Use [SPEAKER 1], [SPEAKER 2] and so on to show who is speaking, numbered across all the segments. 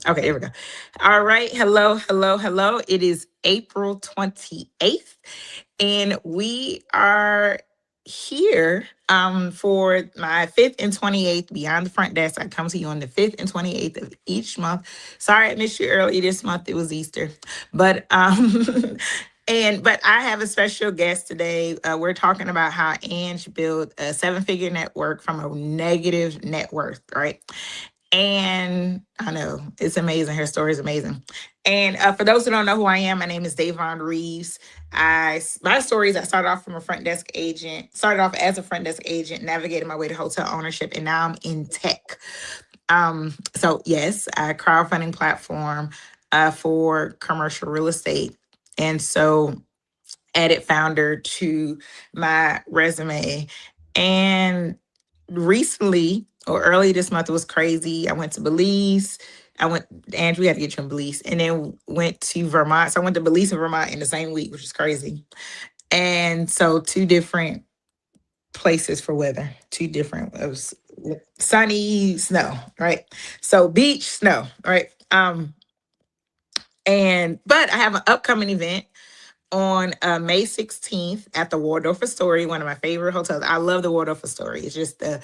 [SPEAKER 1] Okay, here we go. All right. Hello, hello, hello. It is April 28th, and we are here for my 5th and 28th Beyond the Front Desk. I come to you on the 5th and 28th of each month. Sorry I missed you early this month. It was Easter. But but I have a special guest today. We're talking about how Ange built a seven-figure network from a negative net worth, right? And I know it's amazing. Her story is amazing. And for those who don't know who I am, my name is Davon Reeves. My story is I started off from a front desk agent, started off as a front desk agent, navigated my way to hotel ownership, and now I'm in tech. So yes, a crowdfunding platform for commercial real estate. And so added founder to my resume. And recently or early this month, it was crazy. I went to Belize. Andrew, we had to get you in Belize, and then went to Vermont. So I went to Belize and Vermont in the same week, which is crazy. And so two different places for weather, two different, it was sunny, snow, right? So beach, snow, right? But I have an upcoming event on May 16th at the Waldorf Astoria, one of my favorite hotels. I love the Waldorf Astoria. It's just the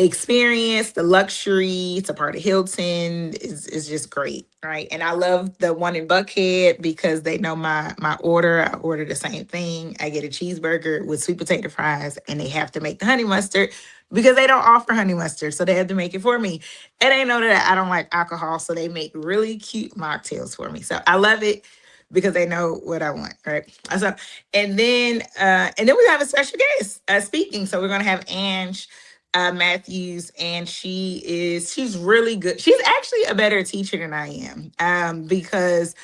[SPEAKER 1] experience, the luxury. It's a part of Hilton is just great, right? And I love the one in Buckhead because they know my order. I order the same thing. I get a cheeseburger with sweet potato fries, and they have to make the honey mustard because they don't offer honey mustard, so they have to make it for me. And they know that I don't like alcohol, so they make really cute mocktails for me. So I love it because they know what I want, right? So, and then we have a special guest speaking. So we're gonna have Ange Matthews, and she's really good. She's actually a better teacher than I am, because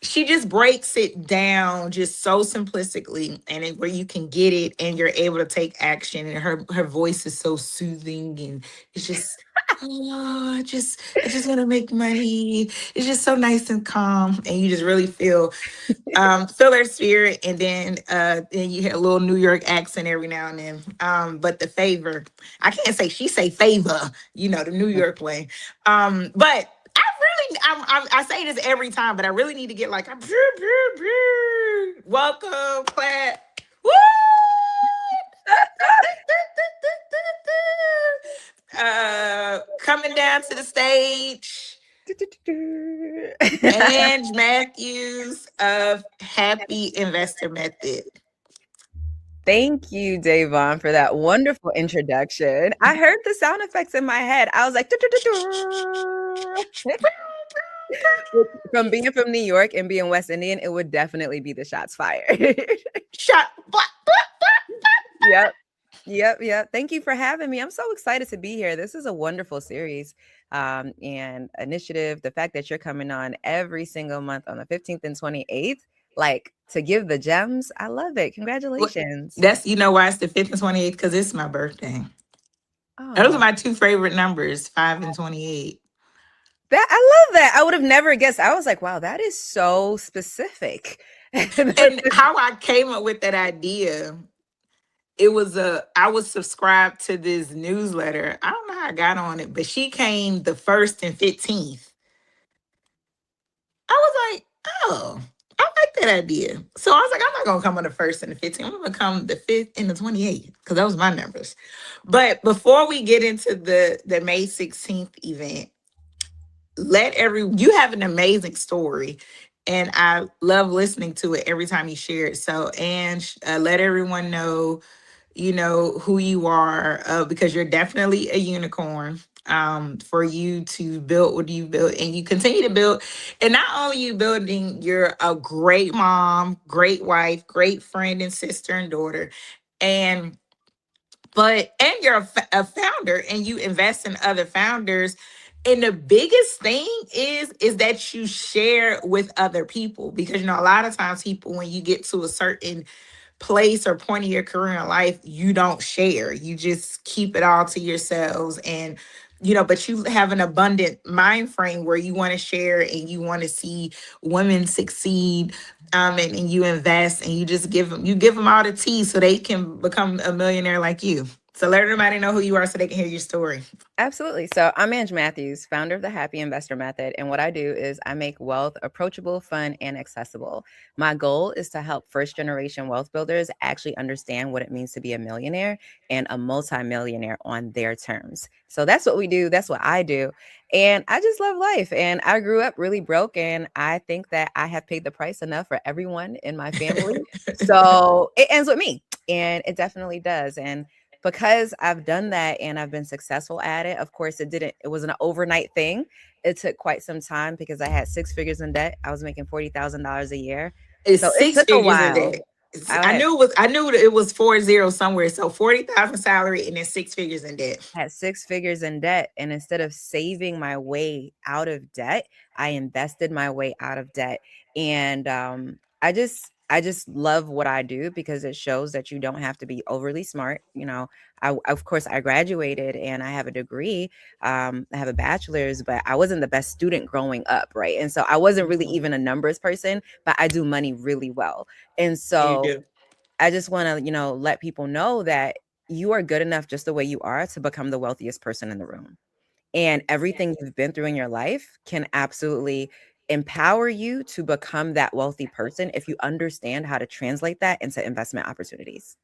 [SPEAKER 1] she just breaks it down just so simplistically, and where you can get it and you're able to take action. And her voice is so soothing, and it's just oh, I just want to make money. It's just so nice and calm, and you just really feel her spirit. And then you hear a little New York accent every now and then. But the favor, I can't say she say favor, the New York way. But I say this every time, but I really need to get like a welcome clap. Woo! Coming down to the stage, Ange Matthews of Happy Investor Method.
[SPEAKER 2] Thank you, Davon, for that wonderful introduction. I heard the sound effects in my head. I was like, from being from New York and being West Indian, it would definitely be the shots fired.
[SPEAKER 1] Shot.
[SPEAKER 2] Yep. Thank you for having me. I'm so excited to be here. This is a wonderful series and initiative. The fact that you're coming on every single month on the 15th and 28th, like to give the gems. I love it. Congratulations.
[SPEAKER 1] That's why it's the 5th and 28th, because it's my birthday. Those are my two favorite numbers, 5 and 28.
[SPEAKER 2] I love that. I would have never guessed. I was like, wow, that is so specific.
[SPEAKER 1] And how I came up with that idea, I was subscribed to this newsletter. I don't know how I got on it, but she came the 1st and 15th. I was like, oh, I like that idea. So I was like, I'm not going to come on the 1st and the 15th. I'm going to come the 5th and the 28th, because those are my numbers. But before we get into the May 16th event, you have an amazing story, and I love listening to it every time you share it. So, Ange, let everyone know, who you are, because you're definitely a unicorn. For you to build what you built, and you continue to build, and not only you building, you're a great mom, great wife, great friend and sister and daughter, and you're a founder, and you invest in other founders. And the biggest thing is that you share with other people, because a lot of times people, when you get to a certain place or point in your career in life, you don't share. You just keep it all to yourselves. And but you have an abundant mind frame where you want to share, and you want to see women succeed, and you invest, and you just give them all the tea so they can become a millionaire like you. So let everybody know who you are so they can hear your story.
[SPEAKER 2] Absolutely. So I'm Ange Matthews, founder of the Happy Investor Method. And what I do is I make wealth approachable, fun, and accessible. My goal is to help first generation wealth builders actually understand what it means to be a millionaire and a multimillionaire on their terms. So that's what we do. That's what I do. And I just love life. And I grew up really broke. And I think that I have paid the price enough for everyone in my family. So it ends with me. And it definitely does. And because I've done that and I've been successful at it, of course, it wasn't an overnight thing. It took quite some time because I had six figures in debt. I was making $40,000 a year.
[SPEAKER 1] It's
[SPEAKER 2] So it
[SPEAKER 1] six
[SPEAKER 2] took a
[SPEAKER 1] figures in
[SPEAKER 2] while.
[SPEAKER 1] debt.
[SPEAKER 2] I
[SPEAKER 1] I
[SPEAKER 2] had
[SPEAKER 1] knew it was. I knew that it was 40 somewhere. So 40,000 salary and then 6 figures in debt.
[SPEAKER 2] had six figures in debt. And instead of saving my way out of debt, I invested my way out of debt. And I just love what I do because it shows that you don't have to be overly smart. Of course I graduated and I have a degree. I have a bachelor's, but I wasn't the best student growing up, right? And so I wasn't really
[SPEAKER 1] Mhm.
[SPEAKER 2] even a numbers person, but I do money really well. And
[SPEAKER 1] You
[SPEAKER 2] so
[SPEAKER 1] do.
[SPEAKER 2] I just want to, let people know that you are good enough just the way you are to become the wealthiest person in the room. And everything you've been through in your life can absolutely empower you to become that wealthy person if you understand how to translate that into investment opportunities.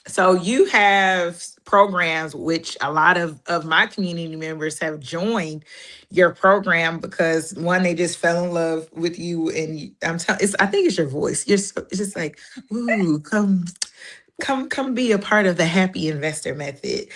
[SPEAKER 1] So you have programs which a lot of my community members have joined your program because one, they just fell in love with you, and I'm telling, it's, I think it's your voice. It's just like, ooh, come be a part of the Happy Investor Method.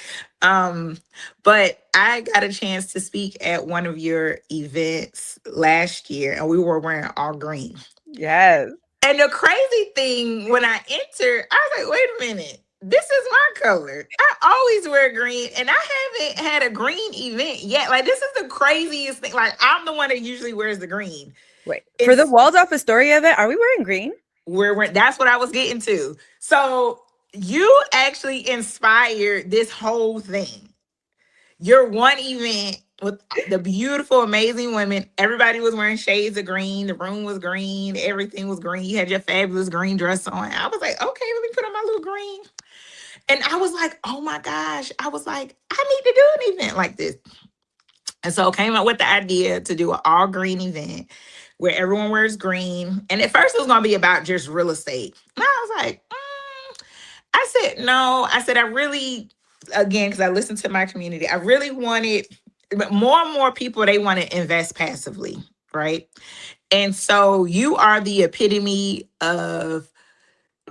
[SPEAKER 1] Um, but I got a chance to speak at one of your events last year, and we were wearing all green.
[SPEAKER 2] Yes.
[SPEAKER 1] And the crazy thing, when I entered, I was like, wait a minute, this is my color. I always wear green, and I haven't had a green event yet. Like, this is the craziest thing. Like, I'm the one that usually wears the green.
[SPEAKER 2] Wait, for the
[SPEAKER 1] It's
[SPEAKER 2] Waldorf Astoria event, are we wearing green?
[SPEAKER 1] where that's what I was getting to. So you actually inspired this whole thing. Your one event with the beautiful, amazing women. Everybody was wearing shades of green. The room was green. Everything was green. You had your fabulous green dress on. I was like, okay, let me put on my little green. And I was like, oh my gosh. I was like, I need to do an event like this. And so I came up with the idea to do an all green event where everyone wears green. And at first it was going to be about just real estate. And I was like, I said, no. I said, I really, again, because I listened to my community, I really wanted, but more and more people, they want to invest passively, right? And so you are the epitome of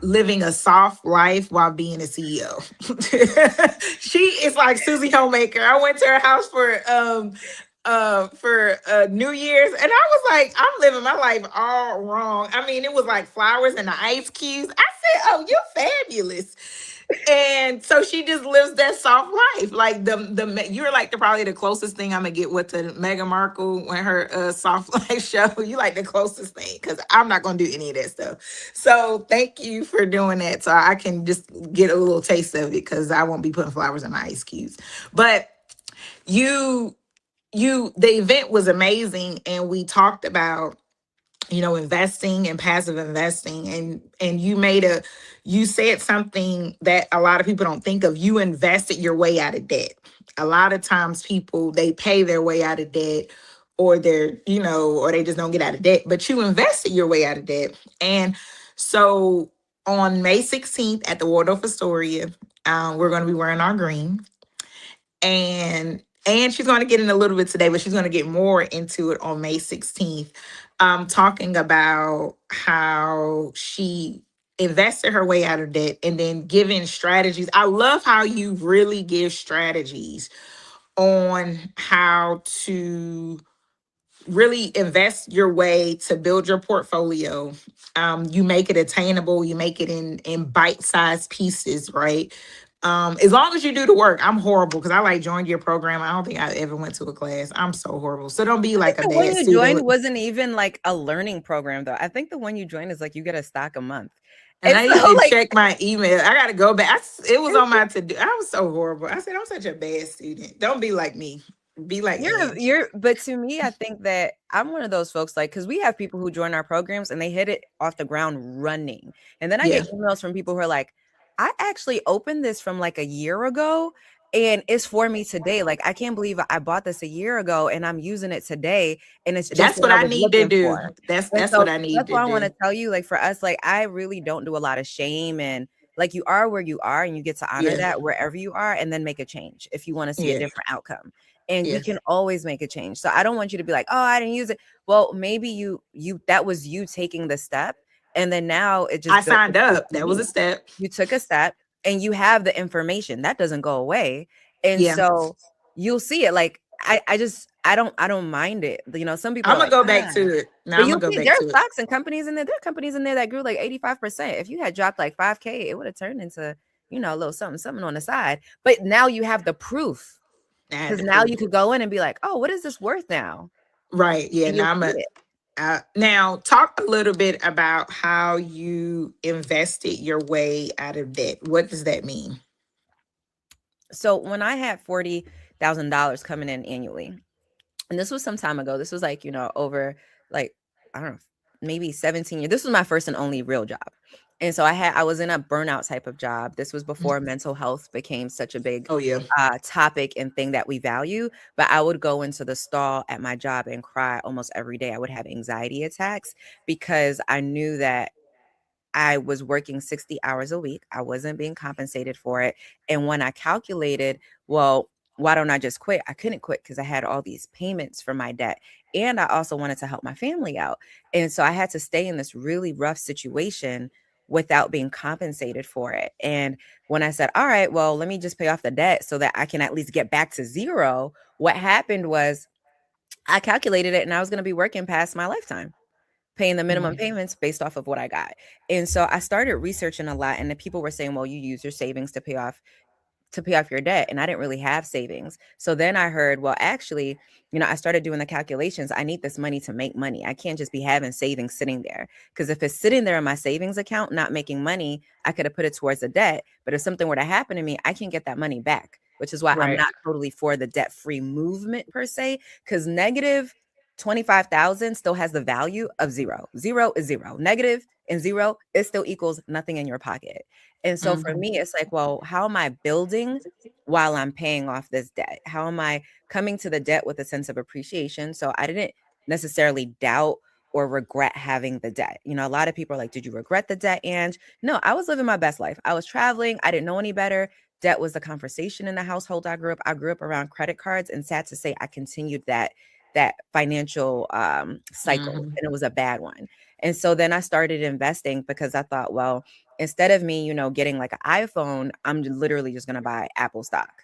[SPEAKER 1] living a soft life while being a CEO. She is like Susie Homemaker. I went to her house for New Year's, and I was like, I'm living my life all wrong. I mean, it was like flowers and the ice cubes. I said, oh, you're fabulous. And so she just lives that soft life. Like you're like probably the closest thing I'm gonna get with to Meghan Markle when her soft life show. You like the closest thing because I'm not gonna do any of that stuff. So thank you for doing that. So I can just get a little taste of it because I won't be putting flowers in my ice cubes. But you the event was amazing, and we talked about investing and passive investing, and you said something that a lot of people don't think of. You invested your way out of debt. A lot of times people, they pay their way out of debt, or or they just don't get out of debt, but you invested your way out of debt. And so on May 16th at the Waldorf Astoria, we're going to be wearing our green, and she's going to get in a little bit today, but she's going to get more into it on May 16th, talking about how she invested her way out of debt and then giving strategies. I love how you really give strategies on how to really invest your way to build your portfolio. You make it attainable, you make it in bite-sized pieces, right? As long as you do the work. I'm horrible because I like joined your program. I don't think I ever went to a class. I'm so horrible. So don't be
[SPEAKER 2] I think
[SPEAKER 1] like a
[SPEAKER 2] the one
[SPEAKER 1] bad
[SPEAKER 2] you joined
[SPEAKER 1] student.
[SPEAKER 2] wasn't even like a learning program, though. I think the one you joined is like you get a stock a month.
[SPEAKER 1] And
[SPEAKER 2] And
[SPEAKER 1] I
[SPEAKER 2] so,
[SPEAKER 1] need to
[SPEAKER 2] like,
[SPEAKER 1] check my email. I gotta go back. It was on my to do. I was so horrible. I said I'm such a bad student. Don't be like me. Be like Ange.
[SPEAKER 2] but to me, I think that I'm one of those folks, like, because we have people who join our programs and they hit it off the ground running. And then I
[SPEAKER 1] Yeah.
[SPEAKER 2] get emails from people who are like, I actually opened this from like a year ago and it's for me today. Like I can't believe I bought this a year ago and I'm using it today and it's just
[SPEAKER 1] That's
[SPEAKER 2] what
[SPEAKER 1] what
[SPEAKER 2] I
[SPEAKER 1] I
[SPEAKER 2] was
[SPEAKER 1] need to
[SPEAKER 2] looking
[SPEAKER 1] do.
[SPEAKER 2] for. And
[SPEAKER 1] That's what
[SPEAKER 2] so
[SPEAKER 1] I need
[SPEAKER 2] that's
[SPEAKER 1] to
[SPEAKER 2] why I want to
[SPEAKER 1] do.
[SPEAKER 2] tell you, like for us, like I really don't do a lot of shame and like you are where you are and you get to honor
[SPEAKER 1] Yeah,
[SPEAKER 2] that wherever you are and then make a change if you want to see a
[SPEAKER 1] yeah,
[SPEAKER 2] different outcome. And we
[SPEAKER 1] yeah.
[SPEAKER 2] can always make a change. So I don't want you to be like, oh, I didn't use it. Well, maybe you that was you taking the step and then now it
[SPEAKER 1] I
[SPEAKER 2] just built the
[SPEAKER 1] signed
[SPEAKER 2] proof
[SPEAKER 1] up.
[SPEAKER 2] in
[SPEAKER 1] That was a
[SPEAKER 2] you.
[SPEAKER 1] step.
[SPEAKER 2] You took a step and you have the information that doesn't go away. And
[SPEAKER 1] Yeah.
[SPEAKER 2] so you'll see it. Like I don't mind it. You know, some people
[SPEAKER 1] I'm
[SPEAKER 2] are
[SPEAKER 1] gonna
[SPEAKER 2] like,
[SPEAKER 1] go back
[SPEAKER 2] ah,
[SPEAKER 1] to it. Now
[SPEAKER 2] but
[SPEAKER 1] I'm
[SPEAKER 2] you'll
[SPEAKER 1] gonna go
[SPEAKER 2] see
[SPEAKER 1] back
[SPEAKER 2] there are
[SPEAKER 1] to it.
[SPEAKER 2] stocks and companies in there. There are companies in there that grew like 85%. If you had dropped like 5K, it would have turned into, you know, a little something, something on the side. But now you have the proof
[SPEAKER 1] I had
[SPEAKER 2] because
[SPEAKER 1] to
[SPEAKER 2] now
[SPEAKER 1] prove
[SPEAKER 2] you
[SPEAKER 1] it.
[SPEAKER 2] could go in and be like, oh, what is this worth now?
[SPEAKER 1] Right. Yeah.
[SPEAKER 2] And you'll
[SPEAKER 1] Now I'm
[SPEAKER 2] see
[SPEAKER 1] a
[SPEAKER 2] it.
[SPEAKER 1] now talk a little bit about how you invested your way out of debt. What does that mean?
[SPEAKER 2] So when I had $40,000 coming in annually, and this was some time ago. This was like, you know, over like, I don't know, maybe 17 years. This was my first and only real job. And so I was in a burnout type of job. This was before mental health became such a big
[SPEAKER 1] Oh yeah.
[SPEAKER 2] topic and thing that we value. But I would go into the stall at my job and cry almost every day. I would have anxiety attacks because I knew that I was working 60 hours a week. I wasn't being compensated for it. And when I calculated, well, why don't I just quit? I couldn't quit because I had all these payments for my debt. And I also wanted to help my family out. And so I had to stay in this really rough situation without being compensated for it. And when I said, all right, well, let me just pay off the debt so that I can at least get back to zero, what happened was I calculated it and I was going to be working past my lifetime paying the minimum
[SPEAKER 1] Mhm.
[SPEAKER 2] payments based off of what I got. And so I started researching a lot and the people were saying, well, you use your savings to pay off your debt and I didn't really have savings. So then I heard, well, actually, you know, I started doing the calculations. I need this money to make money. I can't just be having savings sitting there because if it's sitting there in my savings account not making money, I could have put it towards the debt. But if something were to happen to me, I can get that money back, which is why I'm
[SPEAKER 1] Right.
[SPEAKER 2] not totally for the debt-free movement per se, because negative 25,000 still has the value of zero. Zero is zero. Negative and zero, it still equals nothing in your pocket. And so for
[SPEAKER 1] Mhm.
[SPEAKER 2] me, it's like, well, how am I building while I'm paying off this debt? How am I coming to the debt with a sense of appreciation? So I didn't necessarily doubt or regret having the debt. You know, a lot of people are like, did you regret the debt, Ange? No, I was living my best life. I was traveling. I didn't know any better. Debt was the conversation in the household I grew up. I grew up around credit cards, and sad to say, I continued that financial cycle,
[SPEAKER 1] Mhm.
[SPEAKER 2] and it was a bad one. And so then I started investing because I thought, well, instead of me, you know, getting like an iPhone, I'm literally just going to buy Apple stock.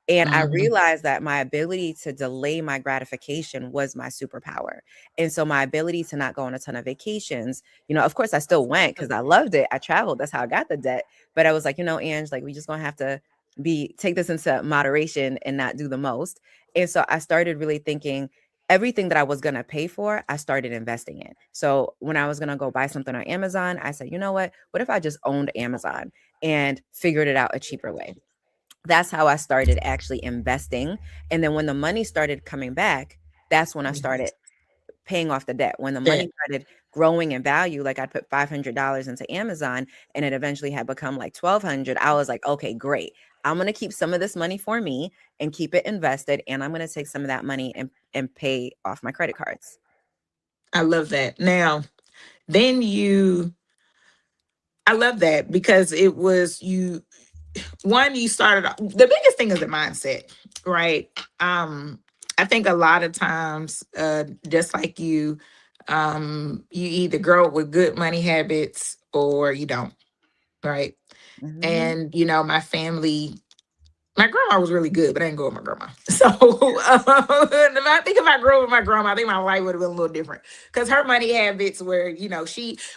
[SPEAKER 2] And I
[SPEAKER 1] Mhm.
[SPEAKER 2] realized that my ability to delay my gratification was my superpower. And so my ability to not go on a ton of vacations, you know, of course I still went because I loved it. I traveled. That's how I got the debt. But I was like, you know, Ange, like we just gonna have to take this into moderation and not do the most. And so I started really thinking everything that I was going to pay for, I started investing in. So when I was going to go buy something on Amazon, I said, you know what if I just owned Amazon and figured it out a cheaper way? That's how I started actually investing. And then when the money started coming back, that's when I started paying off the debt. When the
[SPEAKER 1] Yeah.
[SPEAKER 2] money started growing in value, like I put $500 into Amazon and it eventually had become like 1,200. I was like, okay, great. I'm going to keep some of this money for me and keep it invested. And I'm going to take some of that money and pay off my credit cards.
[SPEAKER 1] I love that. Now, then you I love that because it was you one you started the biggest thing is the mindset, right? I think a lot of times just like you either grow up with good money habits or you don't, right?
[SPEAKER 2] Mhm.
[SPEAKER 1] And you know, my grandma was really good, but I didn't go with my grandma. So if I think if I grew up with my grandma, I think my life would have been a little different. Because her money habits were, you know,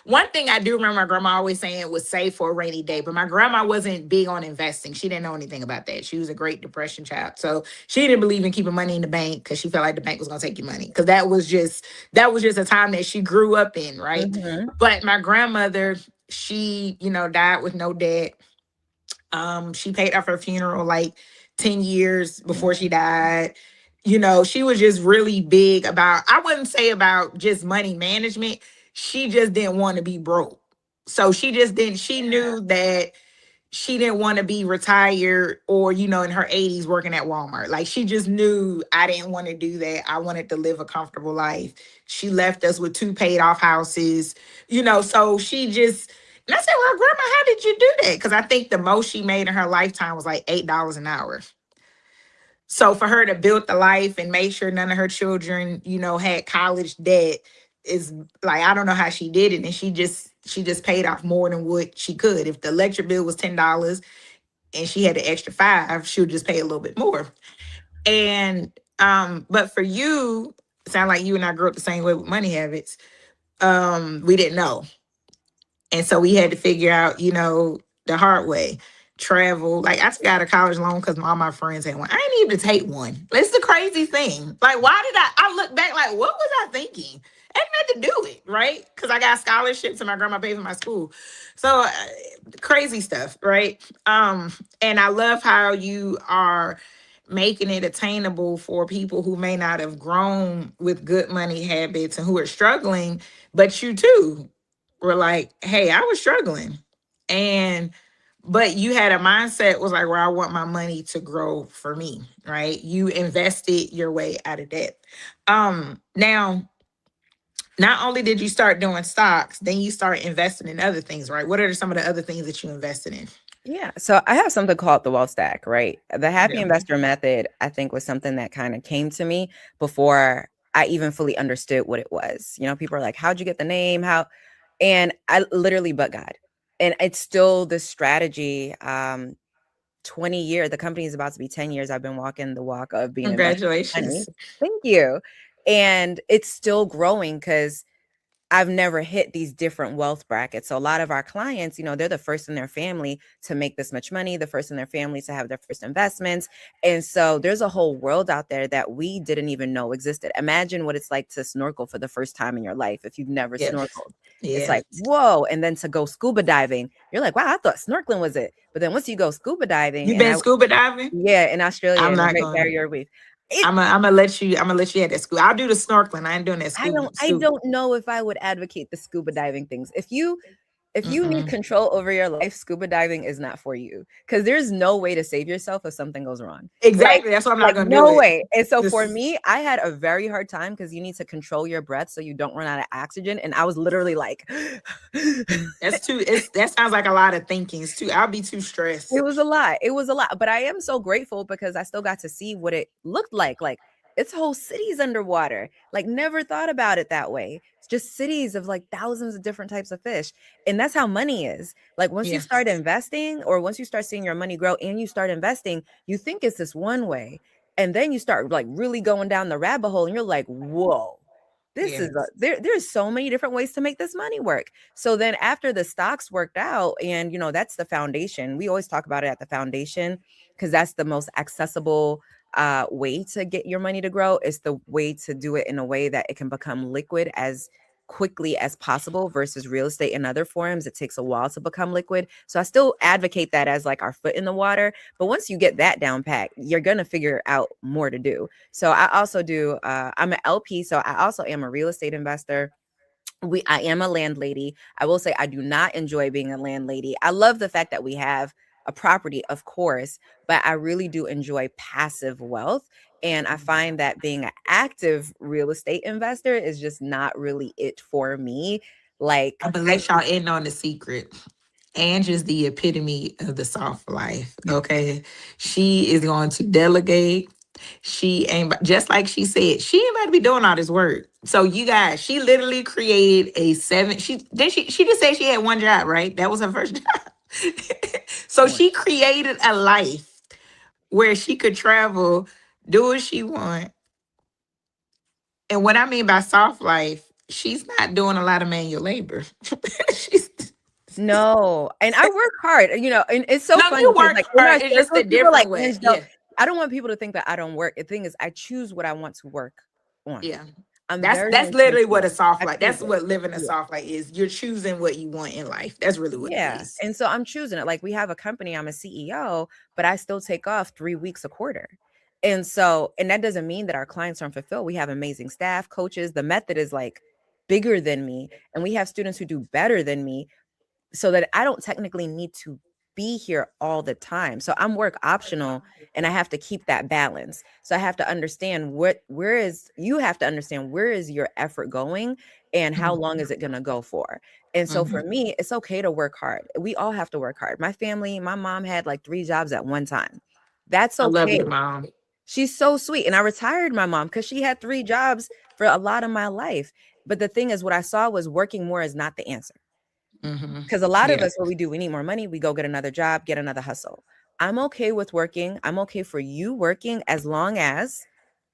[SPEAKER 1] one thing I do remember my grandma always saying was save for a rainy day. But my grandma wasn't big on investing. She didn't know anything about that. She was a Great Depression child. So she didn't believe in keeping money in the bank because she felt like the bank was gonna take your money. Because that was just a time that she grew up in, right?
[SPEAKER 2] Mhm.
[SPEAKER 1] But my grandmother, she, you know, died with no debt. She paid off her funeral like 10 years before she died. You know, she was just really big about, I wouldn't say about just money management. She just didn't want to be broke. So she just didn't, she knew that she didn't want to be retired or, in her 80s working at Walmart. Like, she just knew I didn't want to do that. I wanted to live a comfortable life. She left us with two paid off houses, so she just, and I said, well, grandma, how did you do that? Because I think the most she made in her lifetime was like $8 an hour. So for her to build the life and make sure none of her children, had college debt is like, I don't know how she did it. And she just paid off more than what she could. If the electric bill was $10 and she had an extra five, she would just pay a little bit more. And but for you, sound like you and I grew up the same way with money habits. We didn't know. And so we had to figure out, the hard way. Travel. Like, I took out a college loan because all my friends had one. I didn't even take one. It's the crazy thing. Like, why did I look back like, what was I thinking? I didn't have to do it, right? Because I got scholarships and my grandma paid for my school. So crazy stuff, right? And I love how you are making it attainable for people who may not have grown with good money habits and who are struggling, but you too were like, hey, I was struggling. And but you had a mindset was like, well, I want my money to grow for me, right? You invested your way out of debt. Now, not only did you start doing stocks, then you start investing in other things, right? What are some of the other things that you invested in?
[SPEAKER 2] Yeah. So I have something called the wealth stack, right? The happy
[SPEAKER 1] Yeah.
[SPEAKER 2] investor method, I think, was something that kind of came to me before I even fully understood what it was. People are like, how'd you get the name? How? And I literally, but God. And it's still the strategy. 20 years, the company is about to be 10 years. I've been walking the walk of being invested in money.
[SPEAKER 1] Congratulations.
[SPEAKER 2] Thank you. And it's still growing because I've never hit these different wealth brackets. So a lot of our clients, they're the first in their family to make this much money, the first in their family to have their first investments. And so there's a whole world out there that we didn't even know existed. Imagine what it's like to snorkel for the first time in your life if you've never
[SPEAKER 1] Yeah.
[SPEAKER 2] snorkeled. It's
[SPEAKER 1] Yeah.
[SPEAKER 2] like, whoa. And then to go scuba diving, you're like, wow, I thought snorkeling was it. But then once you go scuba diving,
[SPEAKER 1] You been scuba diving?
[SPEAKER 2] yeah, in Australia,
[SPEAKER 1] I'm
[SPEAKER 2] in the
[SPEAKER 1] not
[SPEAKER 2] Great
[SPEAKER 1] going.
[SPEAKER 2] Barrier Reef. It
[SPEAKER 1] I'm gonna let you at that school. I'll do the snorkeling. I ain't doing that
[SPEAKER 2] I
[SPEAKER 1] scuba.
[SPEAKER 2] don't I don't know if I would advocate the scuba diving things. If you need
[SPEAKER 1] Mm-mm.
[SPEAKER 2] control over your life, scuba diving is not for you because there's no way to save yourself if something goes wrong. Like,
[SPEAKER 1] Exactly. That's why I'm not
[SPEAKER 2] like
[SPEAKER 1] gonna do
[SPEAKER 2] no
[SPEAKER 1] it.
[SPEAKER 2] way. And so for
[SPEAKER 1] This
[SPEAKER 2] me, I had a very hard time because you need to control your breath so you don't run out of oxygen. And I was literally like,
[SPEAKER 1] that's too. That sounds like a lot of thinking. It's too. I'll be too
[SPEAKER 2] it
[SPEAKER 1] stressed.
[SPEAKER 2] was a lot. It was a lot. But I am so grateful because I still got to see what it looked like. Like it's whole cities underwater. Like never thought about it that way. It's just cities of like thousands of different types of fish. And that's how money is. Like once you
[SPEAKER 1] Yeah.
[SPEAKER 2] start investing or once you start seeing your money grow and you start investing, you think it's this one way. And then you start like really going down the rabbit hole and you're like, whoa. This
[SPEAKER 1] Yeah.
[SPEAKER 2] is there's so many different ways to make this money work. So then after the stocks worked out, and that's the foundation. We always talk about it at the foundation because that's the most accessible way to get your money to grow. Is the way to do it in a way that it can become liquid as quickly as possible versus real estate and other forms. It takes a while to become liquid. So I still advocate that as like our foot in the water. But once you get that down pat, you're going to figure out more to do. So I also do, I'm an LP. So I also am a real estate investor. I am a landlady. I will say I do not enjoy being a landlady. I love the fact that we have a property, of course, but I really do enjoy passive wealth. And I find that being an active real estate investor is just not really it for me. Like
[SPEAKER 1] I'm gonna
[SPEAKER 2] I
[SPEAKER 1] let y'all in on the secret. Ange is the epitome of the soft life. Okay. She is going to delegate. She ain't just like she said, she ain't about to be doing all this work. So you guys, she literally created a seven. She just said she had one job, right? That was her first job. So
[SPEAKER 2] one.
[SPEAKER 1] she created a life where she could travel, do what she want. And what I mean by soft life, she's not doing a lot of manual labor. she's
[SPEAKER 2] No, and I work hard, and it's so
[SPEAKER 1] No,
[SPEAKER 2] funny
[SPEAKER 1] you
[SPEAKER 2] because,
[SPEAKER 1] work
[SPEAKER 2] like, in our
[SPEAKER 1] hard. It's just
[SPEAKER 2] circles,
[SPEAKER 1] a
[SPEAKER 2] people are like,
[SPEAKER 1] different way.
[SPEAKER 2] "Ange,
[SPEAKER 1] Yeah.
[SPEAKER 2] I don't want people to think that I don't work. The thing is, I choose what I want to work on.
[SPEAKER 1] Yeah.
[SPEAKER 2] I'm
[SPEAKER 1] That's
[SPEAKER 2] very
[SPEAKER 1] that's literally what
[SPEAKER 2] intentional.
[SPEAKER 1] a soft
[SPEAKER 2] I
[SPEAKER 1] life.
[SPEAKER 2] choose
[SPEAKER 1] That's
[SPEAKER 2] it.
[SPEAKER 1] what living a
[SPEAKER 2] Yeah.
[SPEAKER 1] soft life is. You're choosing what you want in life. That's really what it
[SPEAKER 2] Yeah,
[SPEAKER 1] is.
[SPEAKER 2] and so I'm choosing it. Like, we have a company, I'm a CEO, but I still take off 3 weeks a quarter. And that doesn't mean that our clients aren't fulfilled. We have amazing staff, coaches. The method is, like, bigger than me, and we have students who do better than me so that I don't technically need to be here all the time. So I'm work optional and I have to keep that balance. So I have to understand you have to understand where is your effort going and how long is it going to go for. And so for
[SPEAKER 1] Mhm.
[SPEAKER 2] me, it's okay to work hard. We all have to work hard. My family, my mom had like 3 jobs at one time. That's
[SPEAKER 1] I love
[SPEAKER 2] okay.
[SPEAKER 1] your mom.
[SPEAKER 2] She's so sweet. And I retired my mom because she had 3 jobs for a lot of my life. But the thing is, what I saw was working more is not the answer.
[SPEAKER 1] Mhm.
[SPEAKER 2] Because a lot of
[SPEAKER 1] Yeah.
[SPEAKER 2] us, what we do, we need more money, we go get another job, get another hustle. I'm okay with working. I'm okay for you working as long as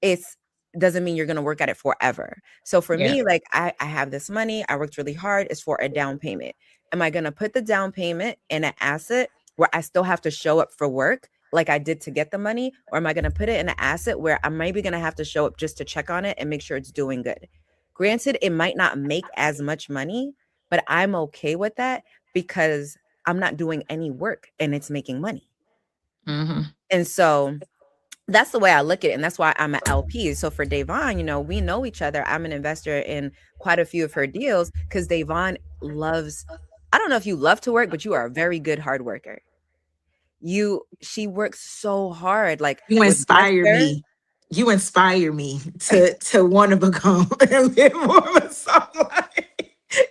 [SPEAKER 2] it's doesn't mean you're going to work at it forever. So for
[SPEAKER 1] Yeah.
[SPEAKER 2] me, like I have this money, I worked really hard, it's for a down payment. Am I going to put the down payment in an asset where I still have to show up for work like I did to get the money? Or am I going to put it in an asset where I'm maybe going to have to show up just to check on it and make sure it's doing good? Granted, it might not make as much money, but I'm okay with that because I'm not doing any work and it's making money.
[SPEAKER 1] Mhm.
[SPEAKER 2] And so that's the way I look at it. And that's why I'm an LP. So for Davon, we know each other. I'm an investor in quite a few of her deals because Davon loves, I don't know if you love to work, but you are a very good hard worker. She works so hard, like
[SPEAKER 1] You
[SPEAKER 2] with
[SPEAKER 1] inspire
[SPEAKER 2] Webster.
[SPEAKER 1] me. You inspire me to want to become and live more of a soft life.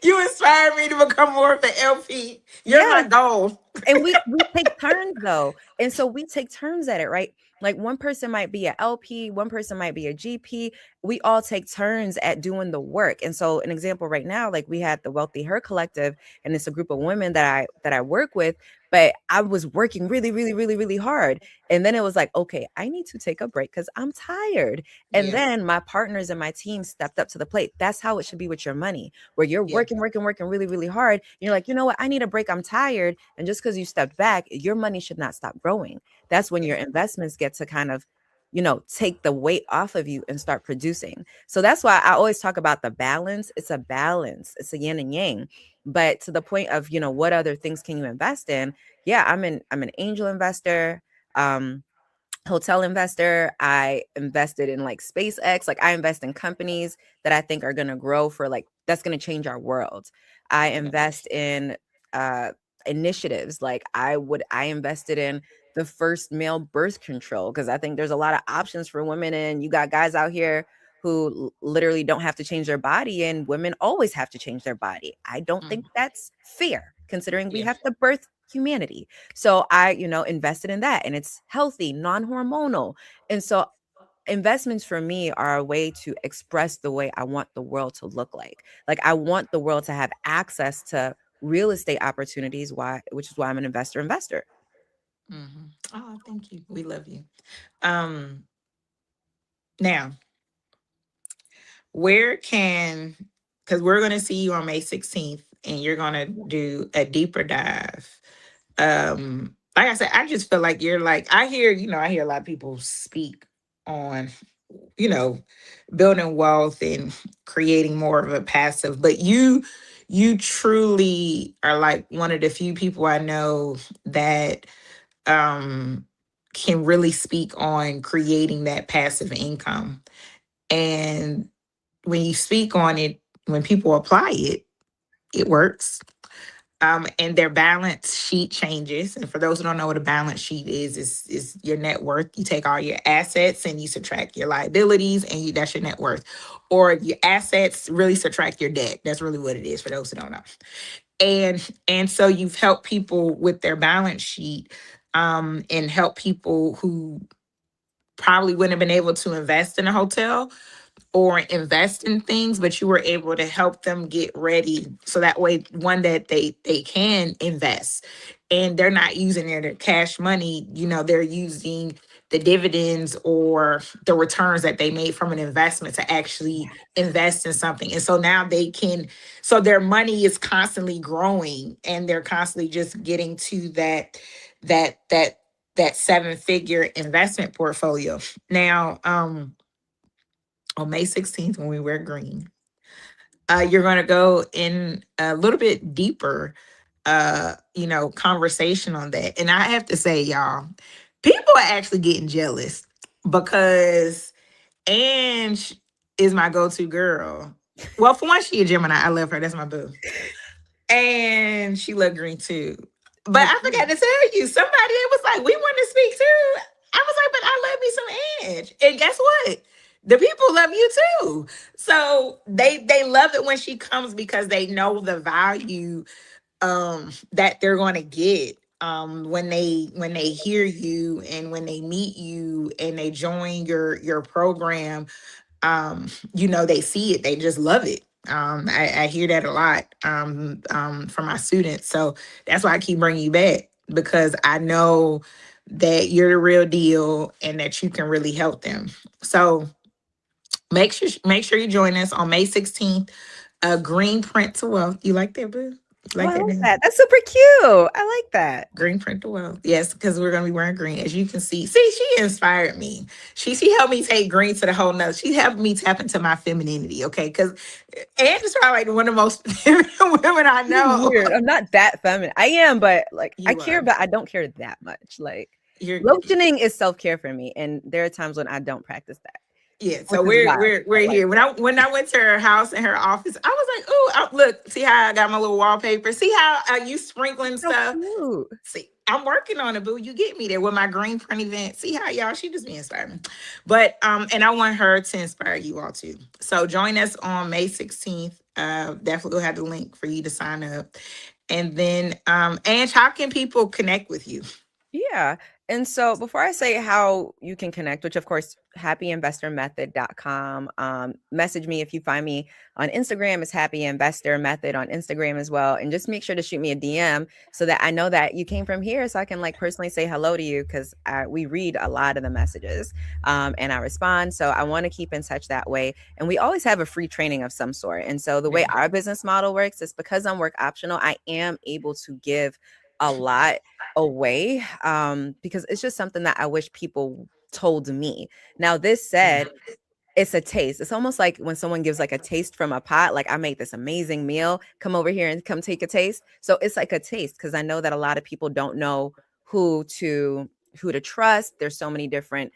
[SPEAKER 1] You inspire me to become more of an LP. You're
[SPEAKER 2] Yeah.
[SPEAKER 1] my goal.
[SPEAKER 2] And we take turns though. And so we take turns at it, right? Like one person might be a LP, one person might be a GP. We all take turns at doing the work. And so an example right now, like we had the Wealthy Her Collective, and it's a group of women that I work with, but I was working really, really, really, really hard. And then it was like, okay, I need to take a break because I'm tired. And
[SPEAKER 1] Yeah.
[SPEAKER 2] then my partners and my team stepped up to the plate. That's how it should be with your money, where you're
[SPEAKER 1] Yeah.
[SPEAKER 2] working, working, working really, really hard. And you're like, you know what? I need a break. I'm tired. And just because you stepped back, your money should not stop growing. That's when
[SPEAKER 1] Yeah.
[SPEAKER 2] your investments get to kind of, take the weight off of you and start producing. So that's why I always talk about the balance. It's a balance, it's a yin and yang. But to the point of, what other things can you invest in? Yeah, I'm an angel investor. Hotel investor. I invested in like SpaceX. Like I invest in companies that I think are going to grow for like that's going to change our world. I
[SPEAKER 1] Yeah.
[SPEAKER 2] invest in uh initiatives. Like I invested in the first male birth control because I think there's a lot of options for women, and you got guys out here who literally don't have to change their body, and women always have to change their body. I don't think
[SPEAKER 1] Mhm.
[SPEAKER 2] that's fair considering we
[SPEAKER 1] Yeah.
[SPEAKER 2] have to birth humanity. So I, invested in that, and it's healthy, non-hormonal. And so investments for me are a way to express the way I want the world to look like. Like I want the world to have access to real estate opportunities, which is why I'm an investor.
[SPEAKER 1] Mhm. Oh, thank you. We love you. Um, Now, where can because we're going to see you on May 16th, and you're going to do a deeper dive. Like I said, I just feel like you're like I hear a lot of people speak on you know building wealth and creating more of a passive, but you truly are like one of the few people I know that um can really speak on creating that passive income. And when you speak on it, when people apply it, it works. And their balance sheet changes. And for those who don't know what a balance sheet is your net worth. You take all your assets and you subtract your liabilities, and that's your net worth. Or your assets really subtract your debt. That's really what it is for those who don't know. And so you've helped people with their balance sheet, and help people who probably wouldn't have been able to invest in a hotel or invest in things, but you were able to help them get ready so that way one that they can invest, and they're not using their cash money. They're using the dividends or the returns that they made from an investment to actually invest in something. And so now so their money is constantly growing, and they're constantly just getting to that that that 7-figure investment portfolio. Now, on May 16th, when we wear green, you're going to go in a little bit deeper, conversation on that. And I have to say, y'all, people are actually getting jealous because Ange is my go-to girl. Well, for one, she a Gemini. I love her. That's my boo. And she love green too. But I forgot to tell you, somebody was like, we want to speak too. I was like, but I love me some Ange. And guess what? The people love you too. So they love it when she comes because they know the value that they're going to get when they hear you and when they meet you and they join your program. They see it, they just love it. I hear that a lot from my students. So that's why I keep bringing you back, because I know that you're the real deal and that you can really help them. So make sure you join us on May 16th. Green print to wealth. You like that, boo? You
[SPEAKER 2] Oh,
[SPEAKER 1] like
[SPEAKER 2] I
[SPEAKER 1] that
[SPEAKER 2] like
[SPEAKER 1] name?
[SPEAKER 2] that. That's super cute. I like that.
[SPEAKER 1] Green print the world. Yes, because we're gonna be wearing green. As you can see. See, she inspired me. She helped me take green to the whole nother. She helped me tap into my femininity, okay? Because Ange is probably like one of the most feminine women I know.
[SPEAKER 2] Weird. I'm not that feminine. I am, but like I
[SPEAKER 1] You
[SPEAKER 2] care,
[SPEAKER 1] are.
[SPEAKER 2] but I don't care that much. Like
[SPEAKER 1] You're
[SPEAKER 2] lotioning is self-care for me, and there are times when I don't practice that,
[SPEAKER 1] yeah,
[SPEAKER 2] which
[SPEAKER 1] so
[SPEAKER 2] is
[SPEAKER 1] we're
[SPEAKER 2] why
[SPEAKER 1] we're
[SPEAKER 2] I
[SPEAKER 1] we're
[SPEAKER 2] like
[SPEAKER 1] here. When I went to her house and her office, I was like, "Oh, look! See how I got my little wallpaper? See how you sprinkling
[SPEAKER 2] so
[SPEAKER 1] stuff?
[SPEAKER 2] cute.
[SPEAKER 1] See, I'm working on it, boo. You get me there with my green print event. See how y'all? She just be inspiring me, but and I want her to inspire you all too. So join us on May 16th. Definitely will have the link for you to sign up, and then Ange, how can people connect with you?
[SPEAKER 2] Yeah. And so before I say how you can connect, which of course, happyinvestormethod.com, message me if you find me on Instagram. It's Happy Investor Method on Instagram as well. And just make sure to shoot me a DM so that I know that you came from here so I can like personally say hello to you because we read a lot of the messages and I respond. So I want to keep in touch that way. And we always have a free training of some sort. And so the way
[SPEAKER 1] Yeah.
[SPEAKER 2] our business model works is because I'm work optional, I am able to give a lot away because it's just something that I wish people told me. Now, this said, it's a taste. It's almost like when someone gives like a taste from a pot, like I made this amazing meal, come over here and come take a taste. So it's like a taste because I know that a lot of people don't know who to who to trust. There's so many different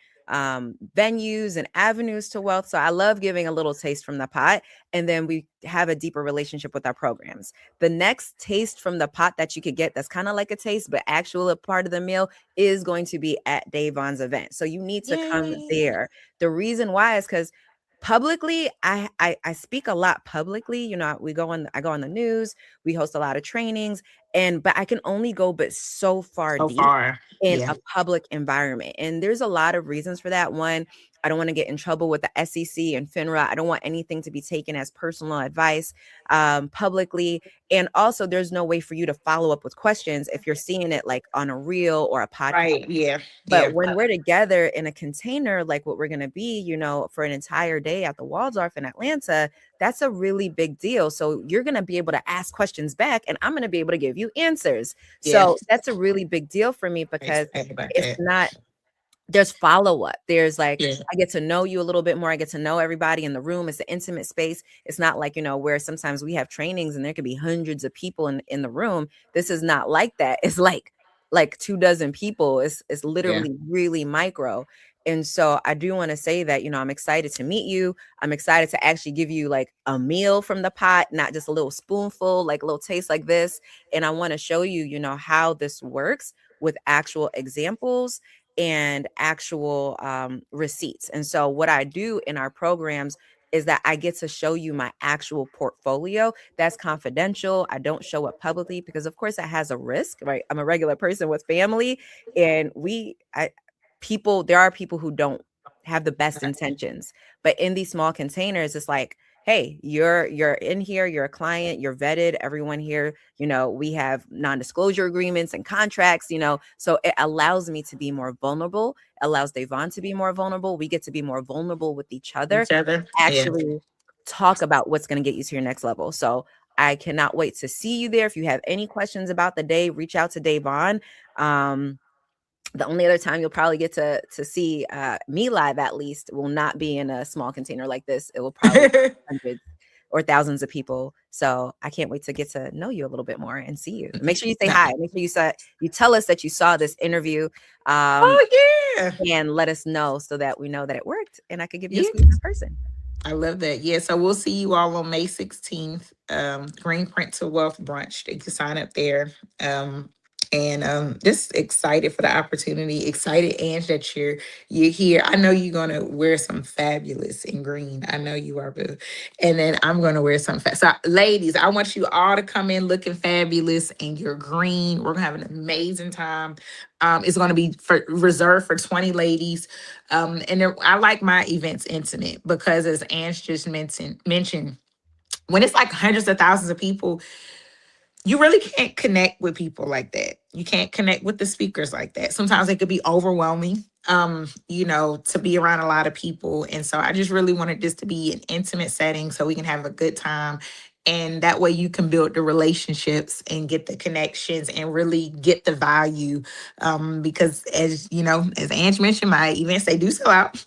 [SPEAKER 2] venues and avenues to wealth. So I love giving a little taste from the pot, and then we have a deeper relationship with our programs. The next taste from the pot that you could get that's kind of like a taste, but actual a part of the meal is going to be at Davon's event. So you need to come
[SPEAKER 1] Yay.
[SPEAKER 2] there. The reason why is because publicly I speak a lot publicly. I go on the news, we host a lot of trainings, but I can only go but so far
[SPEAKER 1] So
[SPEAKER 2] deep
[SPEAKER 1] far.
[SPEAKER 2] in
[SPEAKER 1] Yeah.
[SPEAKER 2] a public environment. And there's a lot of reasons for that. One, I don't want to get in trouble with the SEC and FINRA. I don't want anything to be taken as personal advice publicly. And also, there's no way for you to follow up with questions if you're seeing it like on a reel or a podcast.
[SPEAKER 1] Right. Yeah.
[SPEAKER 2] But
[SPEAKER 1] Yeah.
[SPEAKER 2] when we're together in a container, like what we're going to be, for an entire day at the Waldorf in Atlanta, that's a really big deal. So you're going to be able to ask questions back and I'm going to be able to give you answers.
[SPEAKER 1] Yeah.
[SPEAKER 2] So that's a really big deal for me
[SPEAKER 1] I'm
[SPEAKER 2] because
[SPEAKER 1] excited about
[SPEAKER 2] it's
[SPEAKER 1] that.
[SPEAKER 2] not there's follow-up. There's like,
[SPEAKER 1] Yeah.
[SPEAKER 2] I get to know you a little bit more. I get to know everybody in the room. It's an intimate space. It's not like, where sometimes we have trainings and there could be hundreds of people in the room. This is not like that. It's like 2 dozen people. It's
[SPEAKER 1] Yeah.
[SPEAKER 2] literally really micro. And so I do want to say that, I'm excited to meet you. I'm excited to actually give you like a meal from the pot, not just a little spoonful, like a little taste like this. And I want to show you, how this works with actual examples and actual receipts. And so, what I do in our programs is that I get to show you my actual portfolio that's confidential. I don't show it publicly because, of course, it has a risk, right? I'm a regular person with family, and there are people who don't have the best intentions, but in these small containers, it's like, hey, you're in here, you're a client, you're vetted, everyone here, we have non-disclosure agreements and contracts, so it allows me to be more vulnerable, allows Devon to be more vulnerable. We get to be more vulnerable with each other,
[SPEAKER 1] Each other. Yeah.
[SPEAKER 2] actually talk about what's going to get you to your next level. So I cannot wait to see you there. If you have any questions about the day, reach out to Devon. The only other time you'll probably get to see me live, at least, will not be in a small container like this. It will probably be hundreds or thousands of people. So I can't wait to get to know you a little bit more and see you. Make sure you say hi. Make sure you tell us that you saw this interview,
[SPEAKER 1] Oh yeah.
[SPEAKER 2] and let us know so that we know that it worked and I could give you a
[SPEAKER 1] Yeah.
[SPEAKER 2] scoop in person.
[SPEAKER 1] I love that. Yeah. So we'll see you all on May 16th. Green Print to Wealth brunch. You can sign up there. Um, And just excited for the opportunity. Excited, Ange, that you're here. I know you're gonna wear some fabulous in green. I know you are, boo. And then I'm gonna wear some. So, ladies, I want you all to come in looking fabulous in your green. We're gonna have an amazing time. It's gonna be for reserved for 20 ladies. And I like my events intimate because, as Ange just mentioned, when it's like hundreds of thousands of people, you really can't connect with people like that. You can't connect with the speakers like that. Sometimes it could be overwhelming, to be around a lot of people. And so I just really wanted this to be an intimate setting so we can have a good time. And that way you can build the relationships and get the connections and really get the value. Because as you know, as Ange mentioned, my events, they do sell out.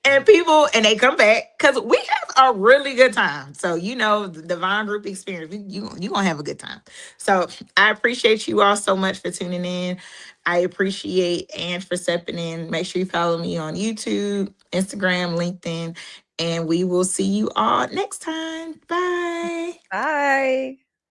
[SPEAKER 1] And people, and they come back because we have a really good time. So, the Divine Group experience, you going to have a good time. So I appreciate you all so much for tuning in. I appreciate Ange for stepping in. Make sure you follow me on YouTube, Instagram, LinkedIn, and we will see you all next time. Bye.
[SPEAKER 2] Bye.